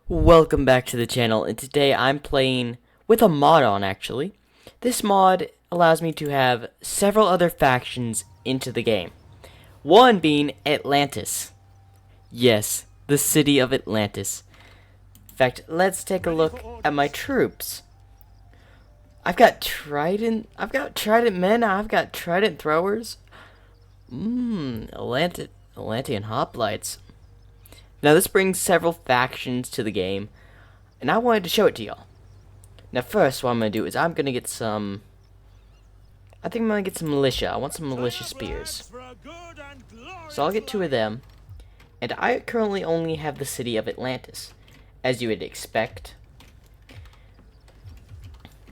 Welcome back to the channel, and today I'm playing with a mod on, actually. This mod allows me to have several other factions into the game. One being Atlantis. Yes, the city of Atlantis. In fact, let's take a look at my troops. I've got trident men, I've got trident throwers. Atlantean hoplites. Now this brings several factions to the game, and I wanted to show it to y'all. Now first, what I'm going to do is I'm going to get some... I think I'm going to get some militia. I want some militia spears. So I'll get 2 of them. And I currently only have the city of Atlantis, as you would expect.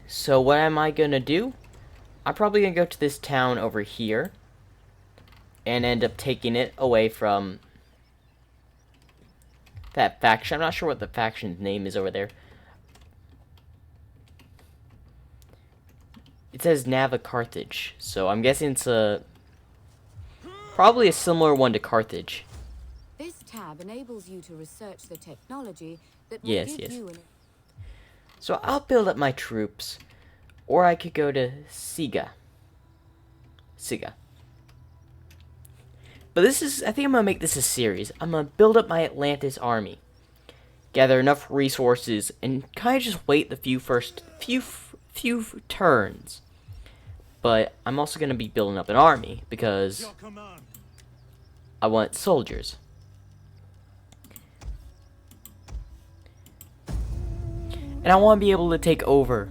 So what am I going to do? I'm probably going to go to this town over here, and end up taking it away from that faction. I'm not sure what the faction's name is over there. It says Nava Carthage, so I'm guessing it's probably a similar one to Carthage. This tab enables you to research the technology that will Yes. you an... So I'll build up my troops, or I could go to Siga. But this is, I think I'm going to make this a series. I'm going to build up my Atlantis army, gather enough resources, and kind of just wait the few turns. But I'm also going to be building up an army, because I want soldiers. And I want to be able to take over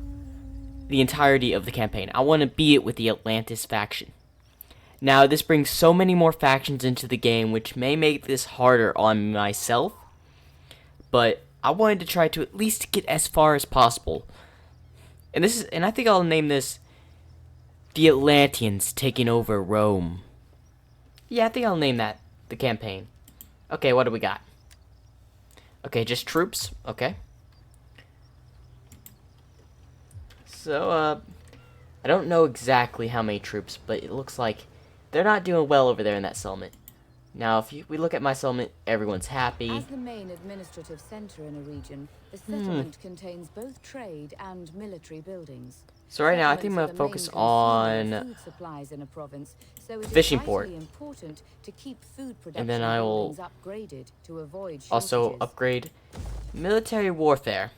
the entirety of the campaign. I want to be it with the Atlantis faction. Now, this brings so many more factions into the game, which may make this harder on myself. But I wanted to try to at least get as far as possible. And I think I'll name this The Atlanteans Taking Over Rome. Yeah, I think I'll name that the campaign. Okay, what do we got? Okay, just troops. Okay. So, I don't know exactly how many troops, but it looks like they're not doing well over there in that settlement. Now, if we look at my settlement, everyone's happy. As the main administrative center in a region, the settlement contains both trade and military buildings. So right now, I think I'm going to focus on food supplies in a province, so it fishing is port. Important to keep food production And then I will upgraded to avoid also shortages. upgrade military warfare.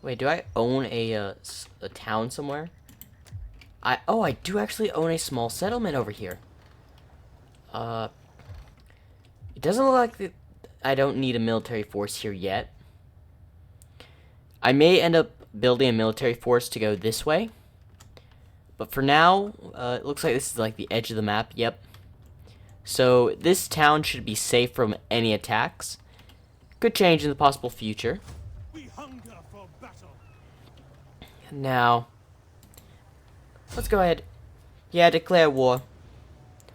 Wait, do I own a town somewhere? I do actually own a small settlement over here. It doesn't look like I don't need a military force here yet. I may end up building a military force to go this way. But for now, it looks like this is like the edge of the map. Yep. So this town should be safe from any attacks. Could change in the possible future. Now, let's go ahead. Yeah, declare war.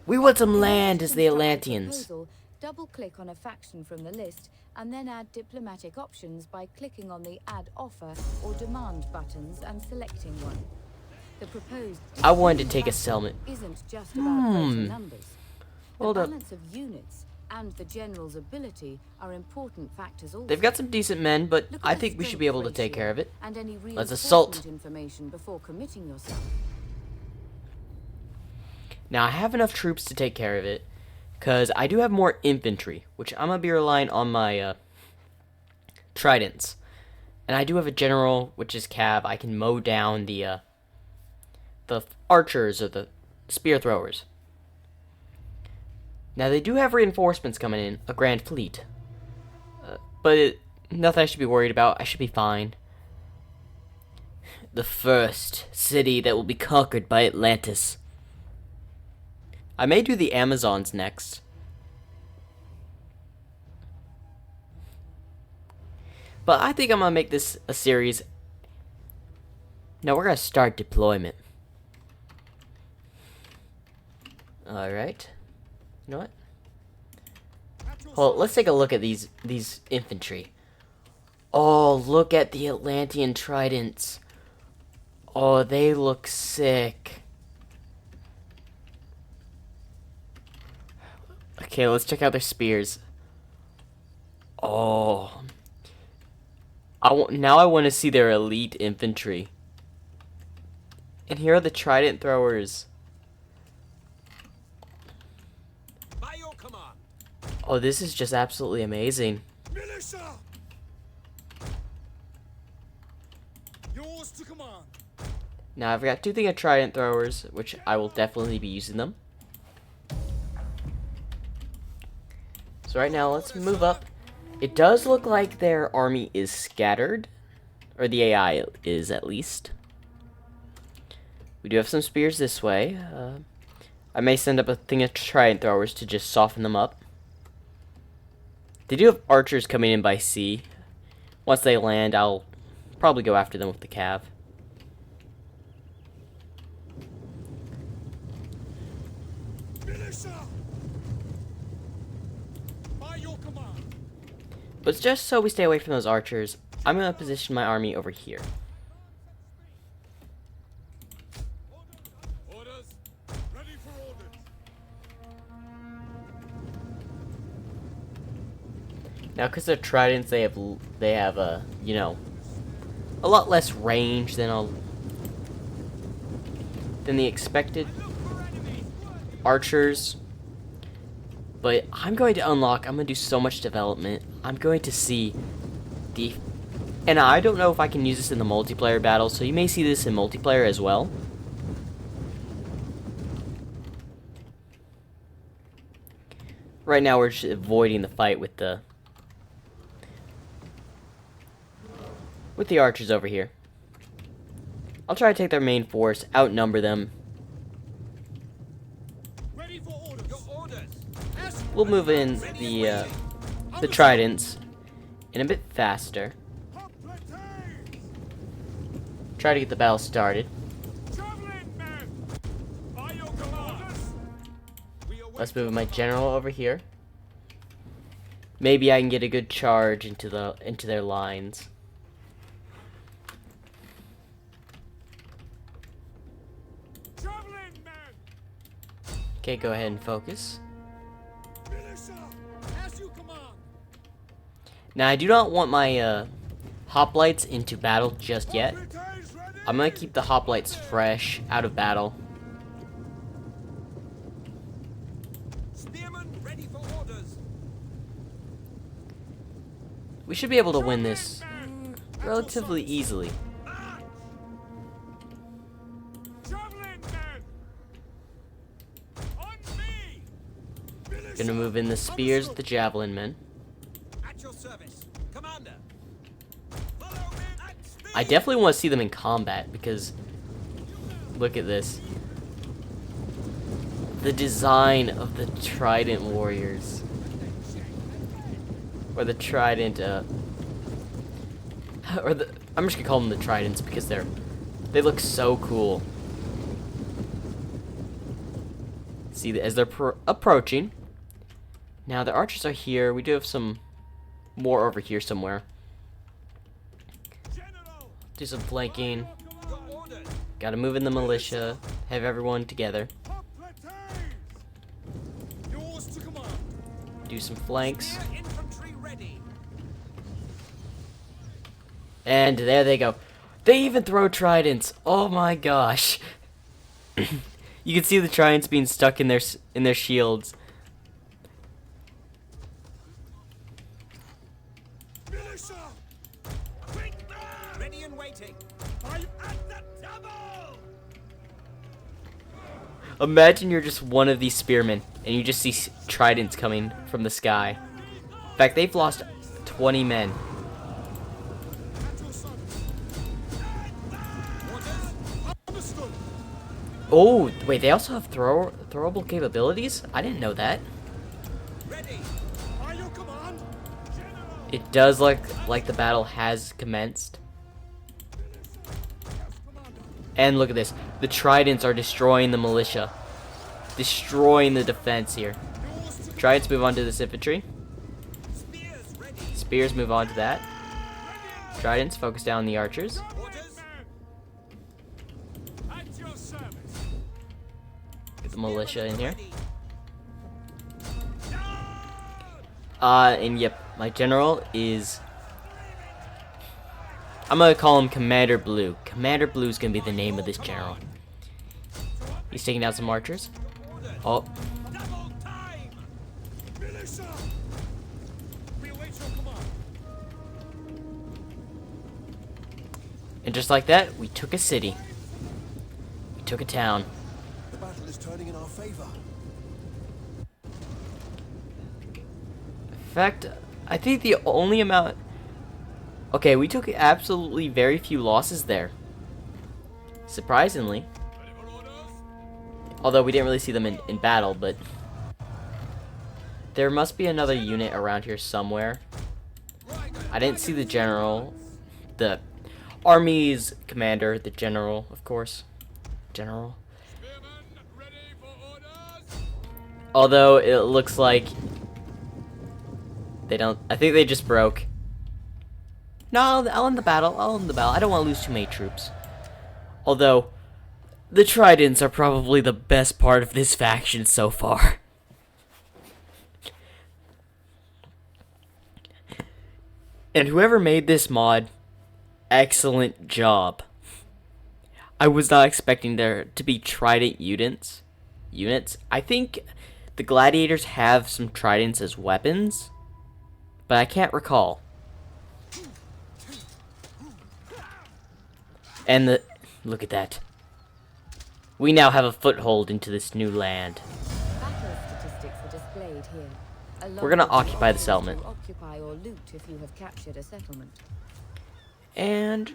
We want some land as the Atlanteans. Double-click on a faction from the list, and then add diplomatic options by clicking on the Add Offer or Demand buttons and selecting one. The proposed I wanted to take a settlement. Isn't just about voting numbers. Hold the up. balance of units and the general's ability are important factors also. They've got some decent men, but Look I at think we the should be able to strength take care of it. and any Let's assault. reinforcement information before committing yourself. Now, I have enough troops to take care of it, because I do have more infantry, which I'm going to be relying on my tridents. And I do have a general, which is Cav. I can mow down the archers or the spear throwers. Now, they do have reinforcements coming in, a grand fleet. But nothing I should be worried about. I should be fine. The first city that will be conquered by Atlantis. I may do the Amazons next. But I think I'm going to make this a series. Now, we're going to start deployment. Alright. You know what? Well, let's take a look at these infantry. Oh, look at the Atlantean tridents. Oh, they look sick. Okay, let's check out their spears. Oh, now I want to see their elite infantry. And here are the trident throwers. By your command. Oh, this is just absolutely amazing. Militia! Yours to command. Now I've got 2 things of trident throwers, which I will definitely be using them. So right now, let's move up. It does look like their army is scattered, or the AI is at least. We do have some spears this way. I may send up a thing of trident throwers to just soften them up. They do have archers coming in by sea. Once they land, I'll probably go after them with the cav. Militia! By your command. But just so we stay away from those archers, I'm going to position my army over here. Orders. Ready for orders. Now, because they're tridents, they have a you know, a lot less range than the expected archers. But I'm going to I'm going to do so much development. I'm going to see and I don't know if I can use this in the multiplayer battle, so you may see this in multiplayer as well. Right now we're just avoiding the fight with the archers over here. I'll try to take their main force, outnumber them. Ready for orders. Your orders. We'll move in the tridents in a bit faster. Try to get the battle started. Traveling men. By your command. Let's move my general over here. Maybe I can get a good charge into their lines. Traveling men. Okay, go ahead and focus. Militia. As you command. Now I do not want my hoplites into battle just yet. Britain's ready. I'm gonna keep the hoplites fresh out of battle. Spearmen ready for orders. We should be able to win this relatively easily. Traveling men. On me. Gonna move in the spears with the javelin men. At your service, Commander. Follow me at speed. I definitely want to see them in combat because look at this. The design of the trident warriors. Or the trident I'm just gonna call them the tridents because they look so cool. See, as they're approaching. Now the archers are here. We do have some more over here somewhere. General. Do some flanking. Your orders. Gotta move in the militia. Have everyone together. Yours to command. Do some flanks. Spear infantry ready. And there they go. They even throw tridents. Oh my gosh. You can see the tridents being stuck in their shields. Militia. Quick man. Ready and waiting. I'm at the double. Imagine you're just one of these spearmen and you just see tridents coming from the sky. In fact, they've lost 20 men. At your service. Orders. Understood. Oh, wait, they also have throwable capabilities? I didn't know that. Ready. By your command. General. It does look like the battle has commenced. And look at this. The tridents are destroying the militia. Destroying the defense here. Tridents move on to this infantry. Spears ready. Spears move on to that. Tridents focus down on the archers. Orders. At your service. Get the militia in here. Ready. And yep, my general is... I'm gonna call him Commander Blue. Commander Blue is gonna be the name of this general. He's taking out some archers. Oh, Double time! Militia! We await your command. and just like that, we took a city. We took a town. The battle is turning in our favor. In fact, I think the only amount... Okay, we took absolutely very few losses there. Surprisingly. Ready for orders? Although we didn't really see them in battle, but... There must be another unit around here somewhere. I didn't see the general. The army's commander, the general, of course. General. Spearmen, ready for orders? Although it looks like... They don't... I think they just broke. No, I'll end the battle. I'll end the battle. I don't want to lose too many troops. Although, the tridents are probably the best part of this faction so far. And whoever made this mod, excellent job. I was not expecting there to be trident units. I think the gladiators have some tridents as weapons, but I can't recall. And look at that. We now have a foothold into this new land. Battle statistics are displayed here. along We're gonna with occupy the options settlement. to occupy or loot if you have captured a settlement. And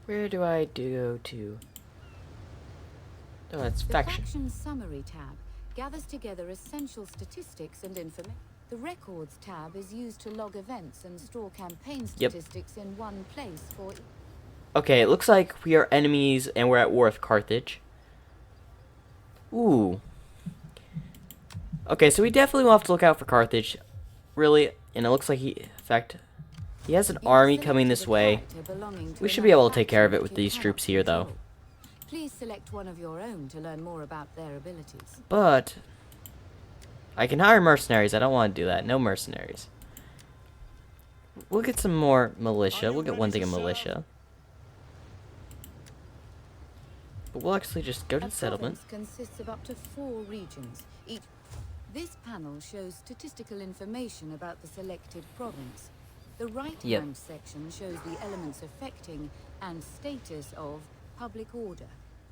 where do I go to? Oh, that's The faction. Faction Summary tab gathers together essential statistics and information. The Records tab is used to log events and store campaign Yep. statistics in one place for... Okay, it looks like we are enemies and we're at war with Carthage. Ooh. Okay, so we definitely will have to look out for Carthage. Really, and it looks like in fact, he has an army coming this way. We should be able to take care of it with these troops here, though. Please select one of your own to learn more about their abilities. But I can hire mercenaries. I don't want to do that. No mercenaries. We'll get some more militia. We'll get one thing of militia. But we'll actually just go to the settlement. A province consists of up to 4 regions. This panel shows statistical information about the selected province. The right-hand section shows the elements affecting and status of public order,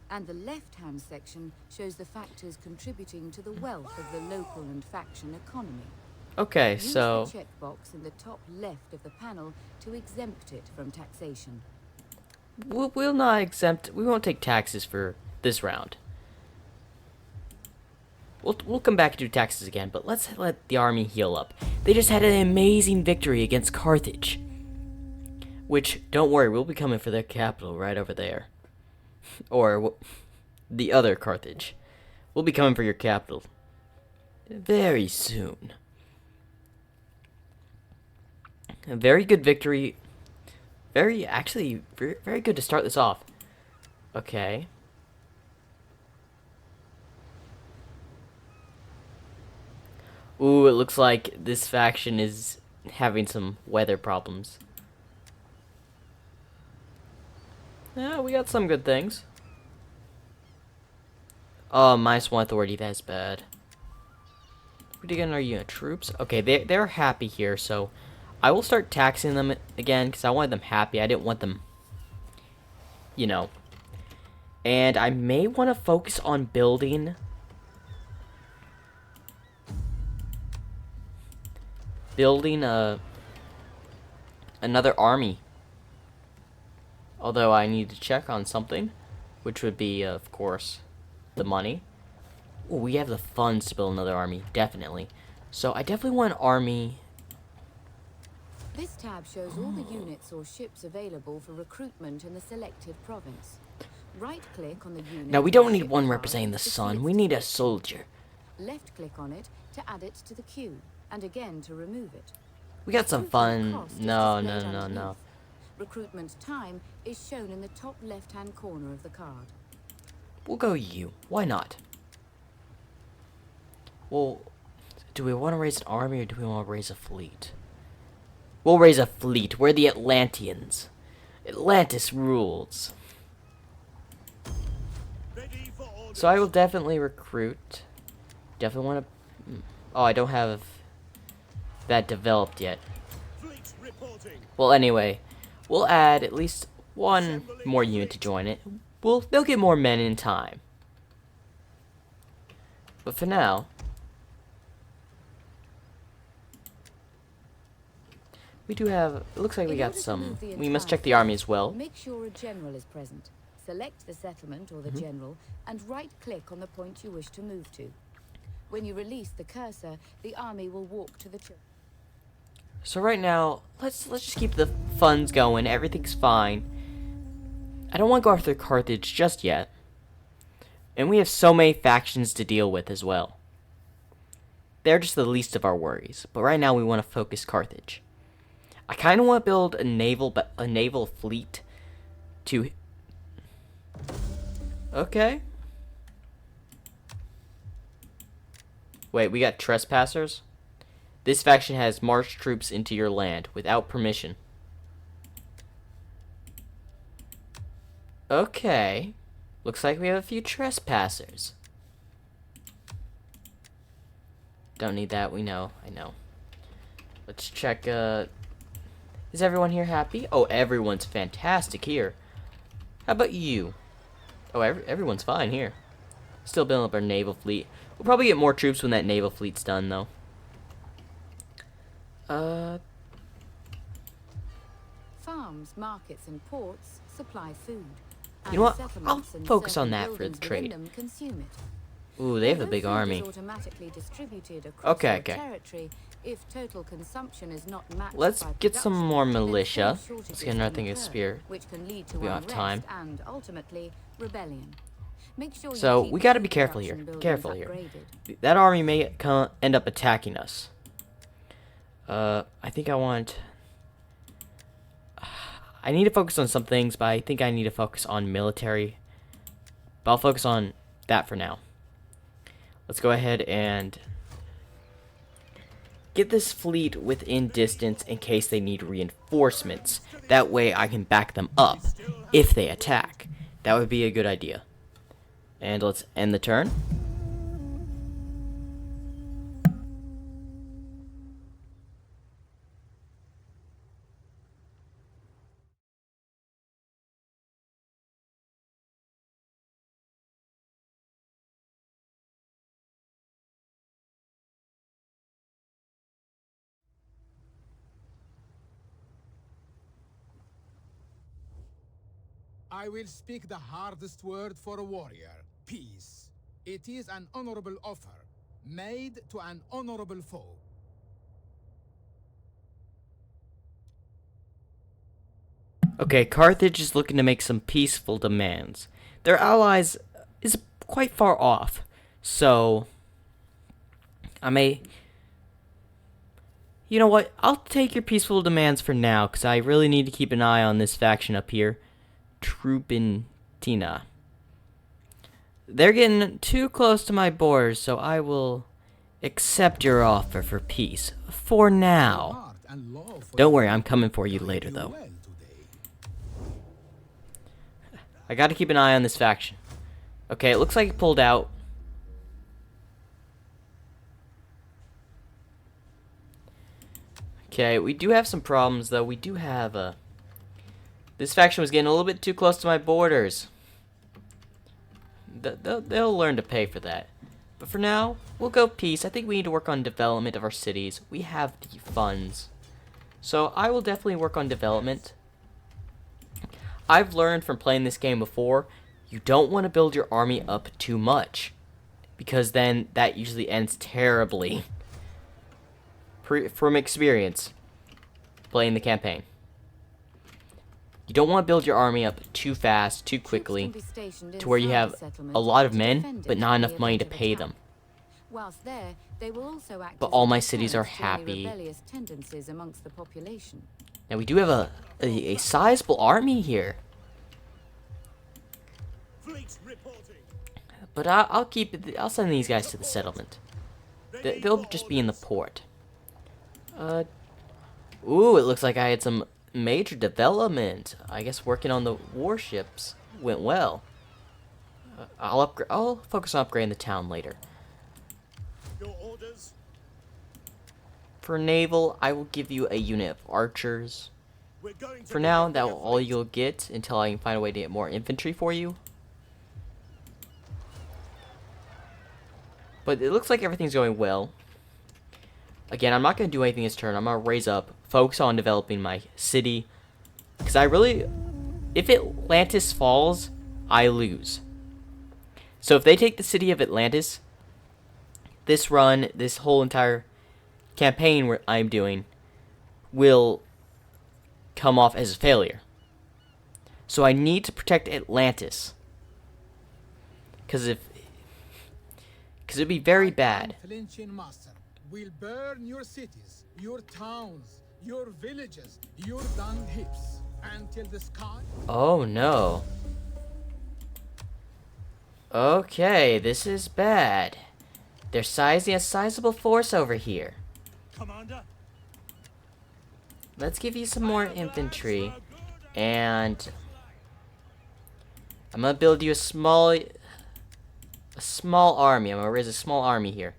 and the left-hand section shows the factors contributing to the wealth of the local and faction economy. Okay, Use so the checkbox in the top left of the panel to exempt it from taxation. we'll not exempt. We won't take taxes for this round. We'll come back and do taxes again, but let's let the army heal up. They just had an amazing victory against Carthage. Which, don't worry, we'll be coming for their capital right over there. Or the other Carthage. We'll be coming for your capital very soon. A very good victory. Very good to start this off. Okay. Ooh, it looks like this faction is having some weather problems. Yeah, we got some good things. Oh, -1 authority, that's bad. What are you getting our unit troops? Okay, they're happy here, so I will start taxing them again because I wanted them happy. I didn't want them, you know. And I may want to focus on building another army. Although I need to check on something, which would be, of course, the money. Ooh, we have the funds to build another army, definitely. So I definitely want an army. This tab shows all the units or ships available for recruitment in the selected province. Right-click on the unit. Now we don't or need ship one card representing the to see sun. its We need a status. soldier. Left-click on it to add it to the queue, and again to remove it. We got some Recruitment fun. cost is No. displayed underneath. Recruitment time is shown in the top left-hand corner of the card. We'll go you. Why not? Well, do we want to raise an army or do we want to raise a fleet? We'll raise a fleet. We're the Atlanteans. Atlantis rules. Ready for orders. So I will definitely recruit. Definitely want to... Oh, I don't have that developed yet. Fleet reporting. Well, anyway, we'll add at least one more unit to join it. They'll get more men in time. But for now, we do have... It looks like we got some... We must check the army as well. Make sure a general is present. Select the settlement or the general and right-click on the point you wish to move to. When you release the cursor, the army will walk to the church. So right now, let's just keep the funds going. Everything's fine. I don't want to go after Carthage just yet. And we have so many factions to deal with as well. They're just the least of our worries. But right now we want to focus Carthage. I kind of want to build a naval fleet to... Okay. Wait, we got trespassers? This faction has marched troops into your land without permission. Okay. Looks like we have a few trespassers. Don't need that, we know. I know. Let's check, is everyone here happy? Oh, everyone's fantastic here. How about you? Oh, everyone's fine here. Still building up our naval fleet. We'll probably get more troops when that naval fleet's done, though. Farms, markets, and ports supply food. You know what? Settlements I'll and focus certain on that for the buildings within trade. them consume it. Ooh, they have a Although big food army. is automatically distributed across Okay, your okay. territory, if total consumption is not matched Let's by get some production, more then militia. food Let's shortages get another can thing of occur, spear. which can lead to We don't have unrest time. and ultimately rebellion. Make sure you So keep we the gotta be food careful here. production Careful buildings here. upgraded. That army may end up attacking us. I think I want... I need to focus on some things, but I think I need to focus on military. But I'll focus on that for now. Let's go ahead and get this fleet within distance in case they need reinforcements. That way I can back them up if they attack. That would be a good idea. And let's end the turn. I will speak the hardest word for a warrior. Peace. It is an honorable offer, made to an honorable foe. Okay, Carthage is looking to make some peaceful demands. Their allies is quite far off, so I may... You know what? I'll take your peaceful demands for now, because I really need to keep an eye on this faction up here. Trupentina. They're getting too close to my borders, so I will accept your offer for peace. For now. Heart and love for Don't worry, I'm coming for you later, though. well today. I gotta keep an eye on this faction. Okay, it looks like it pulled out. Okay, we do have some problems, though. We do have a... This faction was getting a little bit too close to my borders. They'll learn to pay for that. But for now, we'll go peace. I think we need to work on development of our cities. We have the funds. So I will definitely work on development. I've learned from playing this game before, you don't want to build your army up too much, because then that usually ends terribly. From experience, playing the campaign. You don't want to build your army up too fast, too quickly, to where you have a lot of men, but not enough money to pay them. Whilst there, they will also act But as all a my cities are deterrent to any happy. rebellious tendencies amongst the population. Now we do have a sizable army here, Fleet reporting. but I'll keep it. I'll send these guys to the settlement. They'll just be in the port. Ooh, it looks like I had some major development. I guess working on the warships went well. I'll focus on upgrading the town later. Your orders? For naval, I will give you a unit of archers. We're going to For now, that will all you'll get until I can find a way to get more infantry for you. But it looks like everything's going well. Again, I'm not going to do anything this turn. I'm going to raise up, focus on developing my city. Because I really... If Atlantis falls, I lose. So if they take the city of Atlantis, this run, this whole entire campaign I'm doing, will come off as a failure. So I need to protect Atlantis. Because it'd be very bad. Unflinching master will burn your cities, your towns, your villages, your dung heaps, until the sky. Oh no. Okay, this is bad. They're sizing a sizable force over here. Commander? Let's give you some more infantry. And I'm gonna build you a small army. I'm gonna raise a small army here.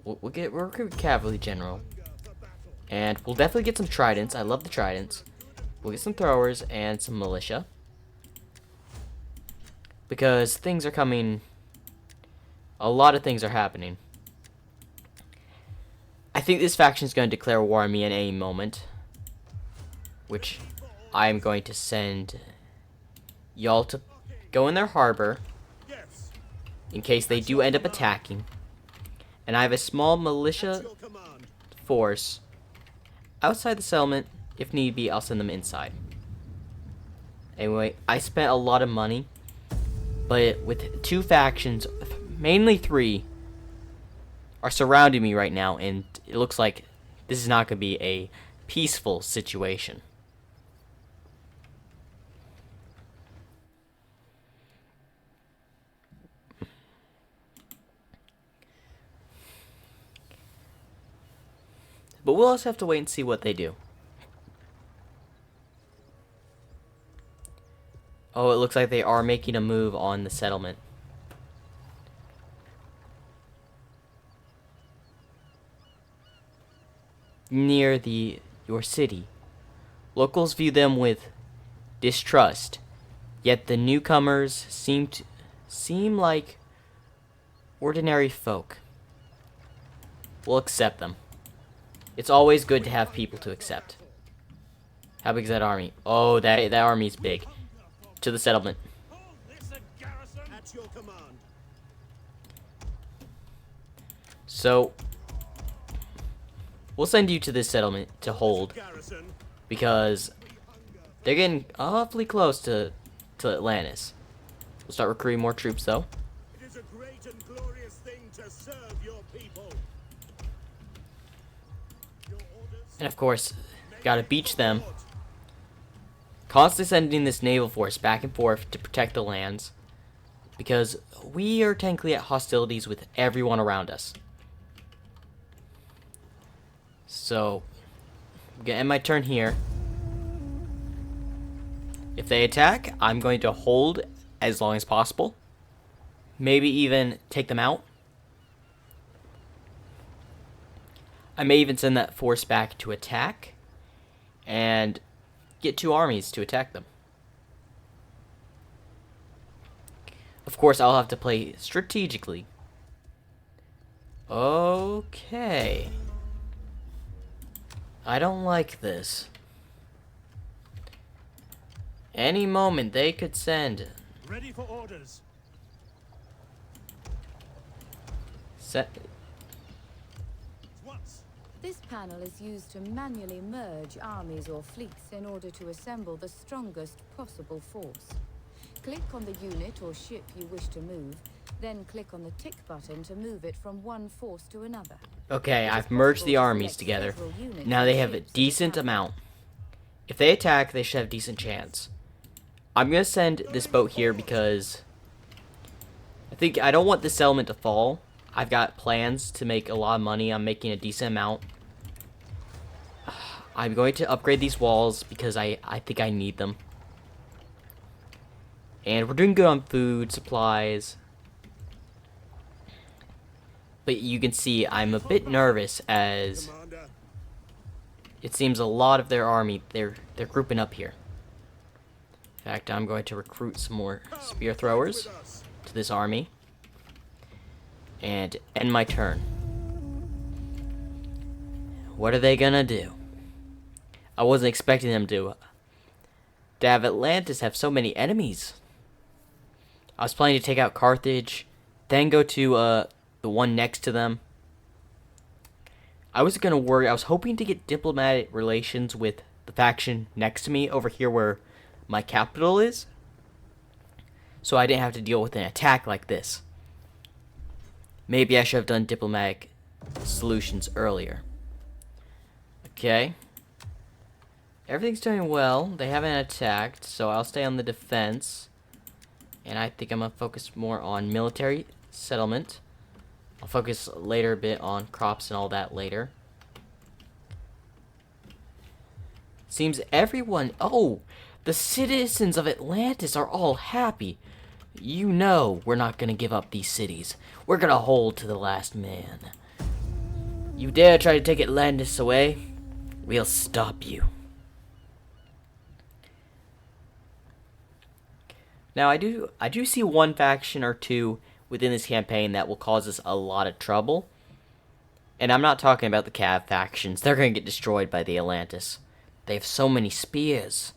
We'll recruit a cavalry general. And we'll definitely get some tridents. I love the tridents. We'll get some throwers and some militia. Because things are coming... A lot of things are happening. I think this faction is going to declare war on me in any moment. Which I am going to send y'all to go in their harbor. Yes. In case they do end up attacking. And I have a small militia Your command. force outside the settlement. If need be, I'll send them inside. Anyway, I spent a lot of money. But with two factions, mainly three, are surrounding me right now. And it looks like this is not going to be a peaceful situation. But we'll also have to wait and see what they do. Oh, it looks like they are making a move on the settlement. Near your city. Locals view them with distrust, yet the newcomers seem like ordinary folk. We'll accept them. It's always good to have people to accept. How big is that army? Oh, that army's big. To the settlement. At your command. So, we'll send you to this settlement to hold, Garrison. because they're getting awfully close to Atlantis. We'll start recruiting more troops, though. It is a great and glorious thing to serve your people. Your orders. And of course, gotta beach them. Constantly sending this naval force back and forth to protect the lands, because we are technically at hostilities with everyone around us. So, I'm gonna end my turn here. If they attack, I'm going to hold as long as possible. Maybe even take them out. I may even send that force back to attack. And get two armies to attack them. Of course, I'll have to play strategically. Okay. I don't like this. Any moment they could send. Ready for orders. Once. This panel is used to manually merge armies or fleets in order to assemble the strongest possible force. Click on the unit or ship you wish to move, then click on the tick button to move it from one force to another. Okay, I've merged the armies together. Now they have a decent amount. If they attack, they should have a decent chance. I'm going to send this boat here because I don't want this settlement to fall. I've got plans to make a lot of money. I'm making a decent amount. I'm going to upgrade these walls because I think I need them. And we're doing good on food, supplies. But you can see I'm a bit nervous as Commander. it seems a lot of their army, they're grouping up here. In fact, I'm going to recruit some more spear throwers With us. to this army. And end my turn. What are they gonna do? I wasn't expecting them to have Atlantis have so many enemies. I was planning to take out Carthage, then go to the one next to them. I was hoping to get diplomatic relations with the faction next to me over here where my capital is, so I didn't have to deal with an attack like this. Maybe I should have done diplomatic solutions earlier. Okay. Everything's doing well. They haven't attacked, so I'll stay on the defense. And I think I'm going to focus more on military settlement. I'll focus later a bit on crops and all that later. Seems everyone... Oh! The citizens of Atlantis are all happy. You know we're not going to give up these cities. We're going to hold to the last man. You dare try to take Atlantis away? We'll stop you. Now, I do see one faction or two within this campaign that will cause us a lot of trouble. And I'm not talking about the Cav factions. They're going to get destroyed by the Atlantis. They have so many spears.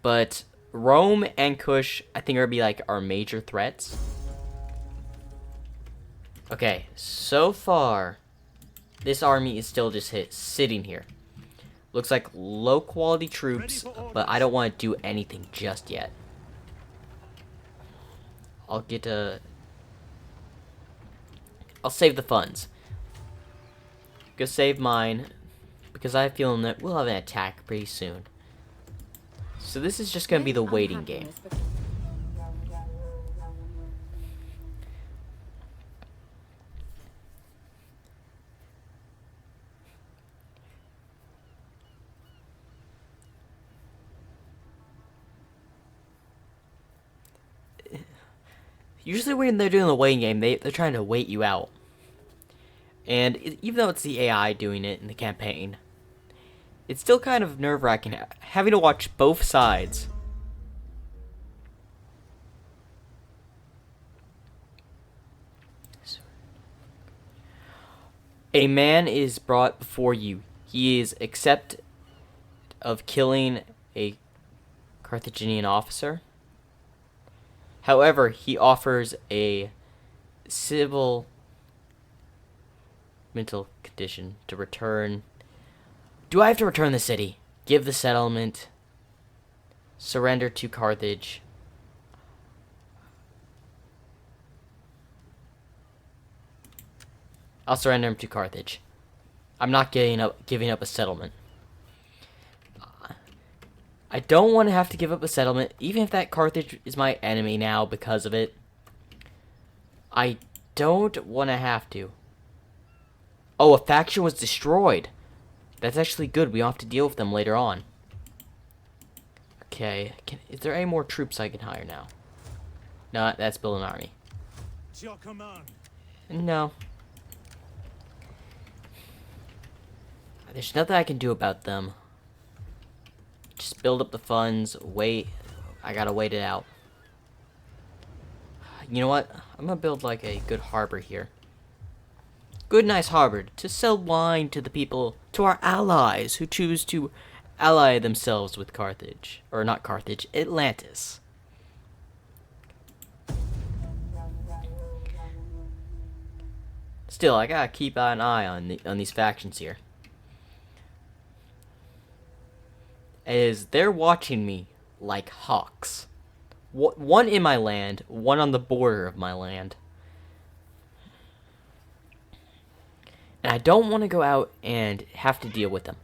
But Rome and Kush, I think, are going to be like our major threats. Okay, so far, this army is still just sitting here. Looks like low quality troops, but I don't want to do anything just yet. I'll save the funds. Go save mine, because I have a feeling that we'll have an attack pretty soon. So this is just going to be the waiting game. Usually when they're doing the waiting game, they're trying to wait you out. And even though it's the AI doing it in the campaign, it's still kind of nerve-wracking having to watch both sides. A man is brought before you. He is accepted of killing a Carthaginian officer. However, he offers a civil mental condition to return. Do I have to return the city? Give the settlement. Surrender to Carthage. I'll surrender him to Carthage. I'm not giving up a settlement. I don't want to have to give up a settlement, even if that Carthage is my enemy now because of it. I don't want to have to. Oh, a faction was destroyed. That's actually good. We don't have to deal with them later on. Okay. Is there any more troops I can hire now? No, that's build an army. It's your command. No. There's nothing I can do about them. Just build up the funds, wait. I gotta wait it out. You know what? I'm gonna build like a good harbor here. Good, nice harbor to sell wine to the people, to our allies who choose to ally themselves with Carthage. Or not Carthage, Atlantis. Still, I gotta keep an eye on these factions here. As they're watching me like hawks. One in my land, one on the border of my land. And I don't want to go out and have to deal with them.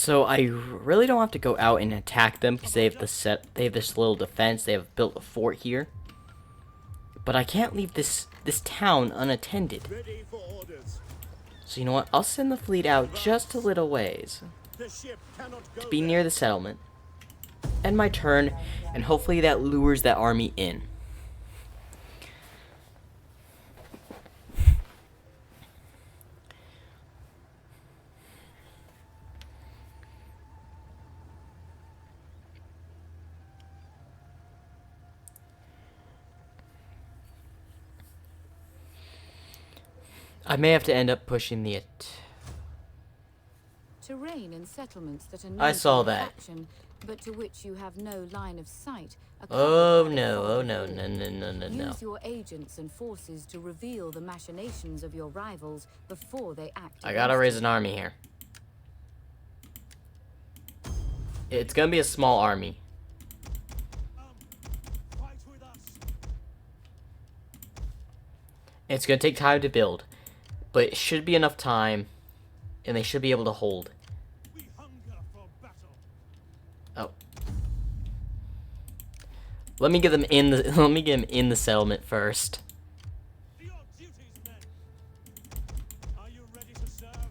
So I really don't have to go out and attack them because they have this little defense. They have built a fort here. But I can't leave this town unattended. Ready for orders. So you know what? I'll send the fleet out just a little ways The ship cannot go to be there. near the settlement. End my turn, and hopefully that lures that army in. I may have to end up pushing the Terrain and settlements that are known I saw for that. action, but to which you have no line of sight. are Oh covered by no, fog oh and no, wall. no, no, no, no, no. Use your agents and forces to reveal the machinations of your rivals before they act. I gotta against raise you. an army here. It's gonna be a small army. Fight with us. It's gonna take time to build, but it should be enough time, and they should be able to hold. We hunger for battle. Oh, let me get them in the let me get them in the settlement first. To your duties, men. Are you ready to serve?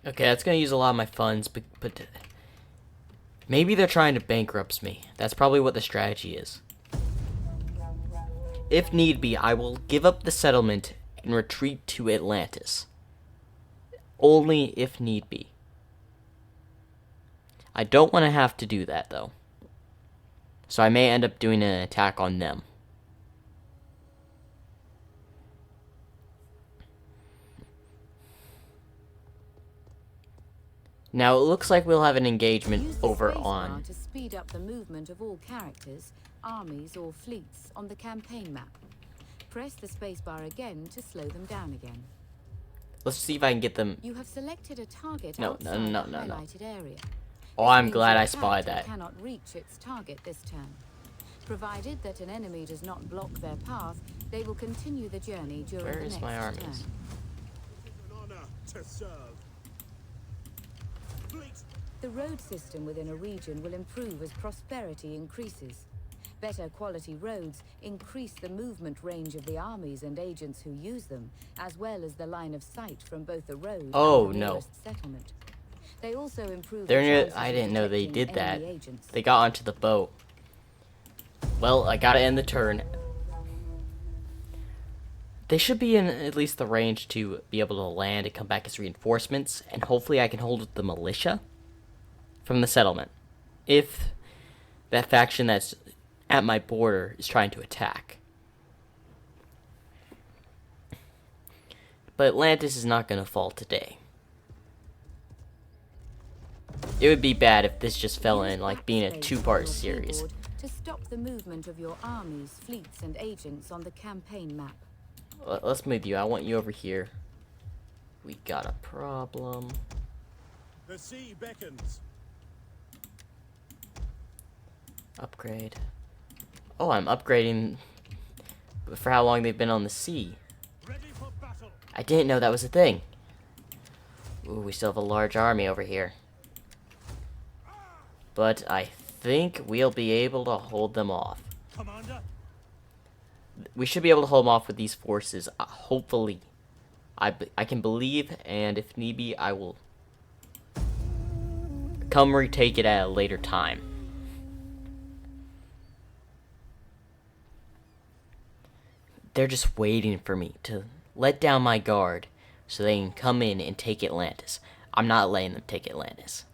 Okay, that's gonna use a lot of my funds, but maybe they're trying to bankrupt me. That's probably what the strategy is. If need be, I will give up the settlement and retreat to Atlantis. Only if need be. I don't want to have to do that, though. So I may end up doing an attack on them. Now, it looks like we'll have an engagement Use the over spacebar on... to speed up the movement of all characters, armies, or fleets on the campaign map. Press the spacebar again to slow them down again. Let's see if I can get them... You have selected a target No, outside no, the no, no. highlighted area. Oh, This I'm means glad your I spied character that. Cannot reach its target this turn. Provided that an enemy does not block their path, they will continue the journey during Where the is next my armies? turn. It is an honor to serve. Fleet. The road system within a region will improve as prosperity increases. Better quality roads increase the movement range of the armies and agents who use them, as well as the line of sight from both the road Oh, and the no. nearest settlement. They also improve They're the near... chances I of didn't know they detecting did that. enemy agents. They got onto the boat. Well, I gotta end the turn. They should be in at least the range to be able to land and come back as reinforcements, and hopefully I can hold the militia from the settlement. If that faction that's at my border is trying to attack. But Atlantis is not gonna fall today. It would be bad if this just fell in like being a Backspace on two-part your series. keyboard to stop the movement of your armies, fleets, and agents on the campaign map. Let's move you. I want you over here. We got a problem. The sea beckons. Upgrade. Oh, I'm upgrading for how long they've been on the sea. Ready for battle. I didn't know that was a thing. Ooh, we still have a large army over here. But I think we'll be able to hold them off. Commander. We should be able to hold them off with these forces, hopefully. I can believe, and if need be, I will come retake it at a later time. They're just waiting for me to let down my guard so they can come in and take Atlantis. I'm not letting them take Atlantis.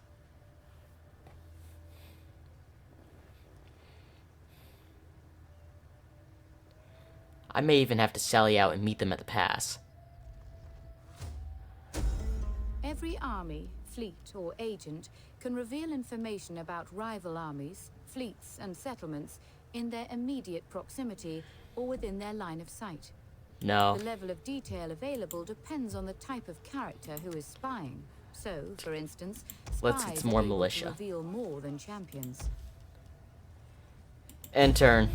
I may even have to sally out and meet them at the pass. Every army, fleet, or agent can reveal information about rival armies, fleets, and settlements in their immediate proximity or within their line of sight. No. The level of detail available depends on the type of character who is spying. So, for instance, Let's spies get are some more able to militia. reveal more than champions. End turn.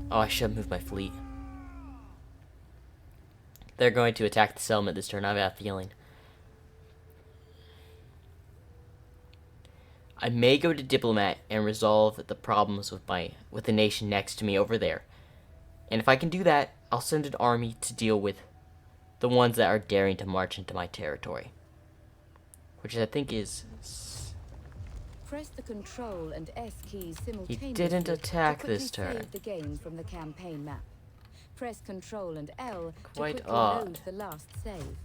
Oh, I should have moved my fleet. they're going to attack the settlement this turn. I have a feeling. I may go to diplomat and resolve the problems with the nation next to me over there. And if I can do that, I'll send an army to deal with the ones that are daring to march into my territory. Which I think is... Press the Control and S keys simultaneously. He didn't attack to this quickly turn. save the game from the campaign map. Press Control and L Quite to quickly odd. load the last save.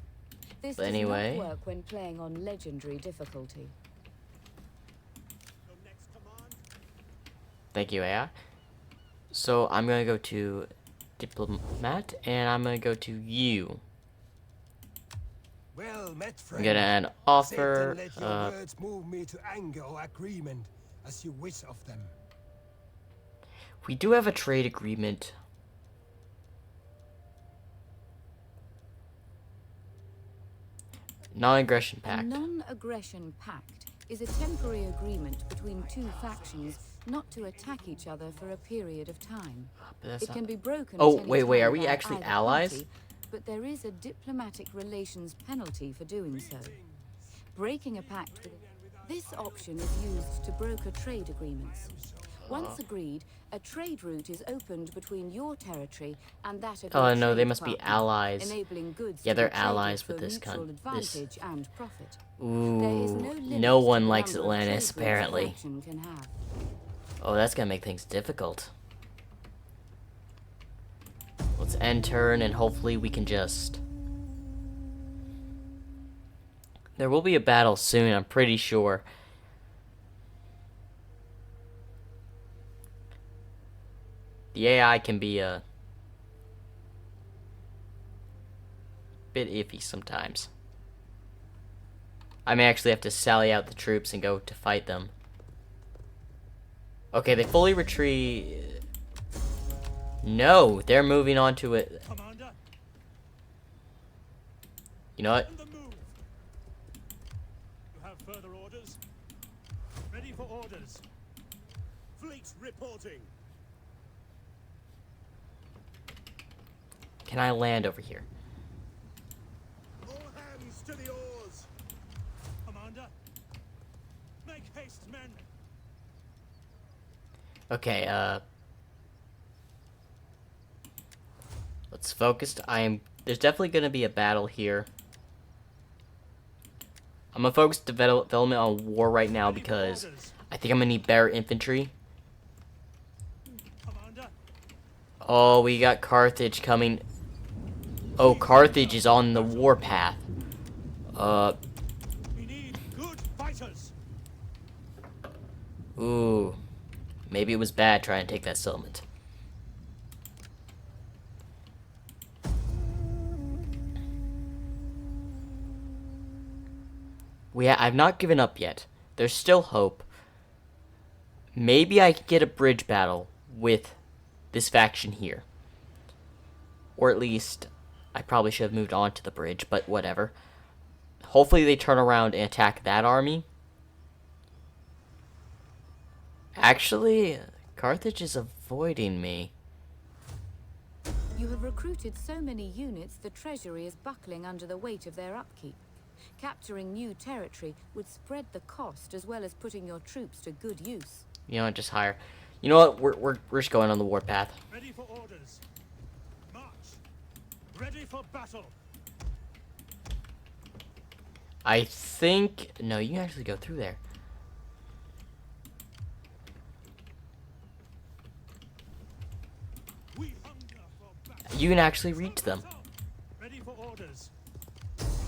This But does anyway. not work when playing on legendary difficulty. Your next command? Thank you, AI. So I'm going to go to diplomat, and I'm going to go to you. Well met, I'm friend. going to an Accept offer. and let your words move me to anger or agreement, as you wish of them. We do have a trade agreement. Non-aggression A pact. non-aggression pact is a temporary agreement between two factions not to attack each other for a period of time. But that's It not... can be broken. Oh, at any wait, time are we by actually either allies? party, but there is a diplomatic relations penalty for doing so. Breaking a pact with this option is used to broker trade agreements. Once agreed, a trade route is opened between your territory and that of Oh your no, they trade must be partner, allies. enabling goods Yeah, to they're be traded allies for with this mutual advantage and profit. There is Ooh, limit no to one the likes number of Atlantis, trade routes a apparently. faction can have. Oh, that's gonna make things difficult. Let's end turn, and hopefully we can just... There will be a battle soon, I'm pretty sure. The AI can be a bit iffy sometimes. I may actually have to sally out the troops and go to fight them. Okay, they fully retreat. No, they're moving on to it. Commander, You know what? on the move. You have further orders? Ready for orders. Fleet reporting. Can I land over here? All hands to the oars. Commander, make haste, men. Okay, let's focus. There's definitely gonna be a battle here. I'm gonna focus development on war right now because I think I'm gonna need better infantry. Commander, Oh, we got Carthage coming. Oh, Carthage is on the warpath. we need good fighters. Ooh. Maybe it was bad trying to take that settlement. I've not given up yet. There's still hope. Maybe I could get a bridge battle with this faction here. Or at least, I probably should have moved on to the bridge, but whatever. Hopefully they turn around and attack that army. Actually, Carthage is avoiding me. You have recruited so many units, the treasury is buckling under the weight of their upkeep. Capturing new territory would spread the cost as well as putting your troops to good use. You know what, just hire. You know what, we're just going on the warpath. Ready for orders. March. Ready for battle. I think... No, you can actually go through there. We hunger for battle. You can actually reach them. Ready for orders.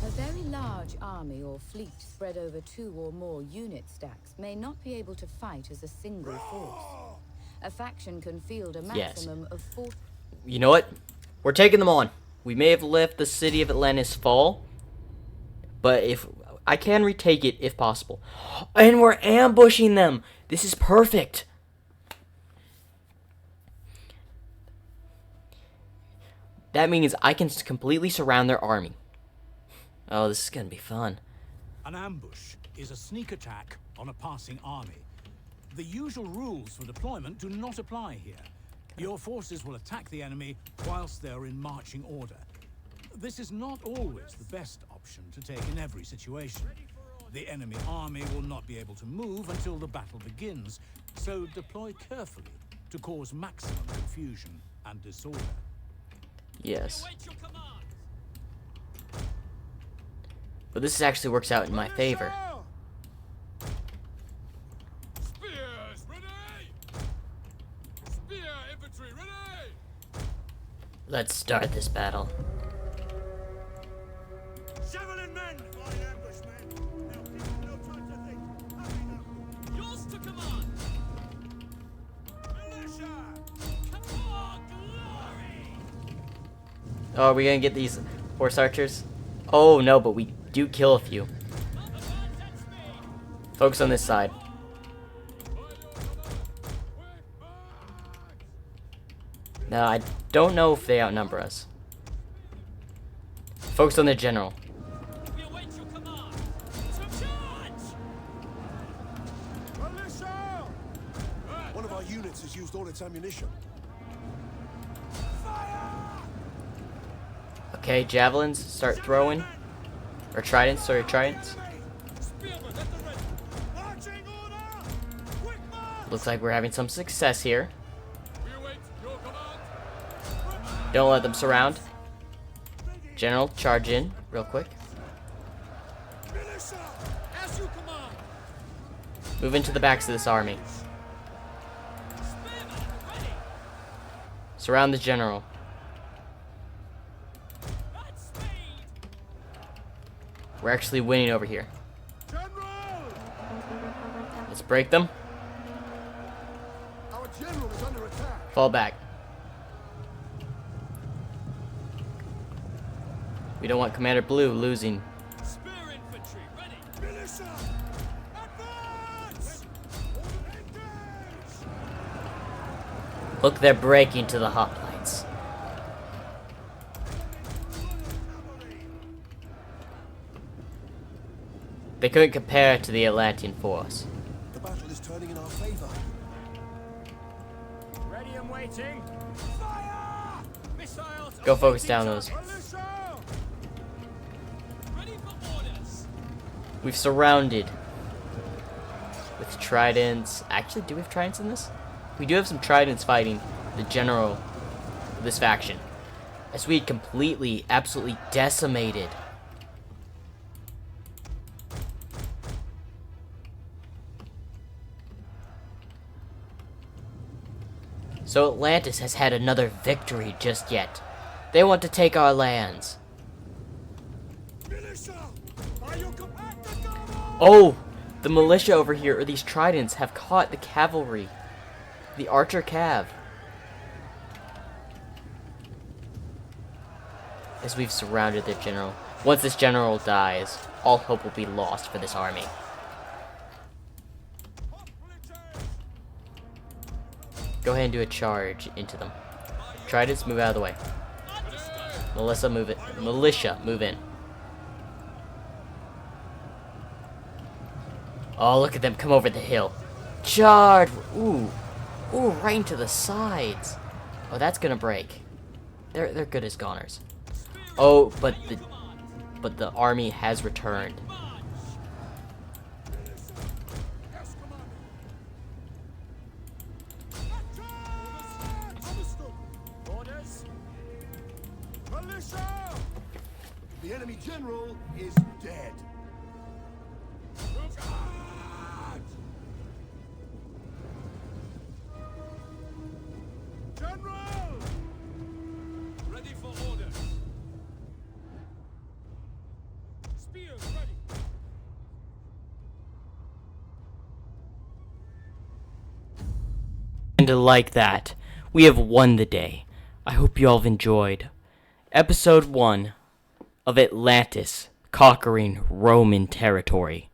A very large army or fleet spread over 2 or more unit stacks may not be able to fight as a single force. A faction can field a maximum of 4... You know what? We're taking them on. We may have left the city of Atlantis fall, but if I can retake it if possible. And we're ambushing them. This is perfect. That means I can completely surround their army. Oh, this is gonna be fun. An ambush is a sneak attack on a passing army. The usual rules for deployment do not apply here. Your forces will attack the enemy whilst they're in marching order. This is not always the best option to take in every situation. The enemy army will not be able to move until the battle begins, so deploy carefully to cause maximum confusion and disorder. Yes. But this actually works out in my favor. Spears ready! Spear infantry ready! Let's start this battle. Javelin men! Flying ambush men! Now give them no time to think. Hurry now! Yours to command! Militia! Come on, glory! Oh, are we gonna get these horse archers? Oh no, but we do kill a few. Focus on this side. Now, I don't know if they outnumber us. Focus on the general. We await your command! To charge! Militia! One of our units has used all its ammunition. Okay, javelins, start throwing. Or tridents, sorry, tridents. Spearmen at the ready! Marching order! Quick march! Looks like we're having some success here. We await your command! Don't let them surround. General, charge in, real quick. Militia! As you command! Move into the backs of this army. Spearmen ready! Surround the general. At speed! We're actually winning over here. General! Let's break them. Our general is under attack. Fall back. We don't want Commander Blue losing. Spear infantry ready! Militia! Advance! Engage! Look, they're breaking to the hoplites. They couldn't compare to the Atlantean force. The battle is turning in our favor. Ready and waiting! Fire! Missiles! Go focus down those. Militia! Ready for orders! We've surrounded with tridents. Actually, do we have tridents in this? We do have some tridents fighting the general of this faction. As we had completely, absolutely decimated. So Atlantis has had another victory just yet. They want to take our lands. Militia! Are you at the double? Oh! The militia over here, or these tridents, have caught the cavalry. The archer cav. As we've surrounded their general. Once this general dies, all hope will be lost for this army. Go ahead and do a charge into them. Tridents, move out of the way. Militia, move in. Oh, look at them come over the hill. Charge! Ooh. Ooh, right into the sides. Oh, that's gonna break. They're good as goners. Oh, but the army has returned. Orders! Militia! The enemy general is dead. Charge! General! Ready for orders. Spears ready. And like that, we have won the day. I hope you all have enjoyed episode 1 of Atlantis conquering Roman territory.